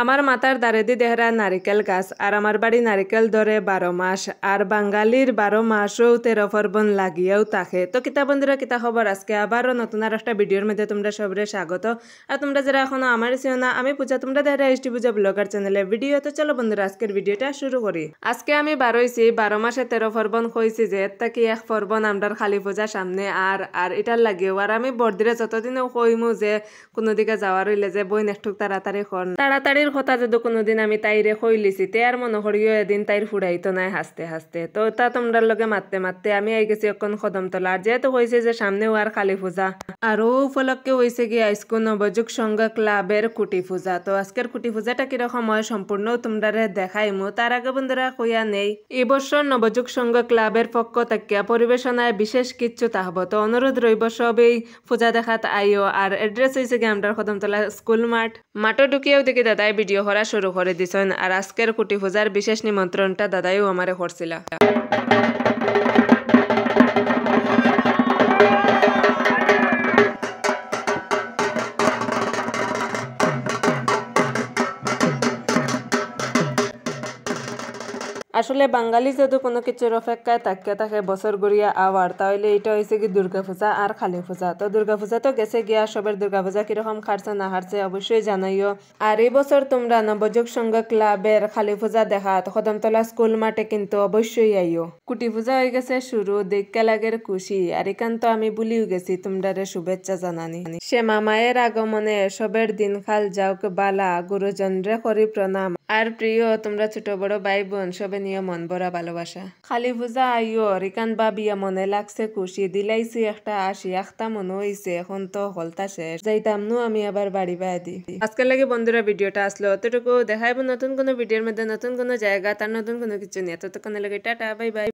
আমার মাথার দারেদি দেহরা নারিকেল গাছ আর আমার বাড়ি নারিকেল ধরে 12 মাস আর বাঙালির 12 মাসও 13 পার্বণ লাগিয়েও থাকে। তো কিতা বন্ধুরা কিতা খবর, আজকে আবারও নতুন আর একটা ভিডিওর মধ্যে তোমরা সবরে স্বাগত। আর তোমরা যারা এখনো আমার ছিল না, আমি পূজা, তোমরা দেহরা এসটি পূজা ব্লগার চ্যানেলে ভিডিও। তো চলো বন্ধুরা আজকের ভিডিওটা শুরু করি। আজকে আমি বারোইছি 12 মাসে 13 পার্বণ কইছি যে এর কি এক পার্বণ আমরার খালি পূজা সামনে আর এটার লাগেও। আর আমি বড়দিরে যতদিনও কইমু যে কোনো দিকে যাওয়ার হইলে যে বই নেকটুক তাড়াতাড়ি খন তাড়াতাড়ির কথা যদি কোনোদিন আমি তাইরে কইলিছি তে আর মনে করিও এদিন তাইর ফুড়াইতো নাই হাসতে হাসতে। তো তা তোমরার লগে মারতে মারতে আমি আই গেছি অকন কদমতলা। আর যেহেতু হয়েছে যে সামনেও আর কালী পূজা আর ও উপলক্ষে হয়েছে গিয়ে আইসকো নবযুগ সংঘ ক্লাবের কুটি পূজা। তো আজকের কুটি পূজাটা কিরকম হয় সম্পূর্ণ তোমরা দেখাইমু। তার আগে বন্ধুরা কইয়া নেই, এবছর নবযুগ সংঘ ক্লাবের পক্ষ থেকে পরিবেশনায় বিশেষ কিচ্ছু তাহব। তো অনুরোধ রইব সবেই পূজা দেখাত আইও। আর এড্রেস হয়েছে গিয়ে আমরা কদমতলা স্কুল মাঠও ঢুকিয়েও দেখি দাদাই ভিডিও করা শুরু করে দিছেন। আর আজকের কুটি পূজার বিশেষ নিমন্ত্রণটা দাদাইও আমারে করছিল। আসলে বাঙালি যদি কোনো কিছুর অপেক্ষায় তাকিয়ে থাকে বছর গড়িয়া আবার, তাহলে এটা হয়েছে কি দুর্গাপূজা আর কালী পূজা। তো দুর্গাপূজা তো গেছে গিয়া, সবের দুর্গাপূজা কিরকম খাটছে না হারছে অবশ্যই জানাইও। আর এই বছর তোমরা নবযুগ সংঘ ক্লাবের কালী পূজা দেখাত কদমতলা স্কুল মাঠে কিন্তু অবশ্যই আইও। কুটি পূজা হয়ে গেছে শুরু, দেখতে লাগের খুশি। আর এখান তো আমি ভুলিও গেছি তোমরা শুভেচ্ছা জানানি। সে মামায়ের আগমনে সবের দিনকাল যাওক বালা, গুরুজনরে করি প্রণাম। আর প্রিয় তোমরা ছোট বড় ভাই বোন সবে নিয়ে মন ভরা ভালোবাসা। কালী পূজা আইও, রিকান বাবিয়া মনে লাগছে খুশি, দিলাইছি একটা আসি আখতা মনে হইছে এখন তো হলতা শেষ, যাইতাম নু আমি আবার বাড়ি বাদি। আজকের লাগে বন্ধুরা ভিডিওটা আসলো অতটুকু, দেখাইব নতুন কোনো ভিডিওর মধ্যে নতুন কোনো জায়গা তার নতুন কোনো কিছু নিয়ে। ততক্ষণের লাগে টাটা বাই বাই।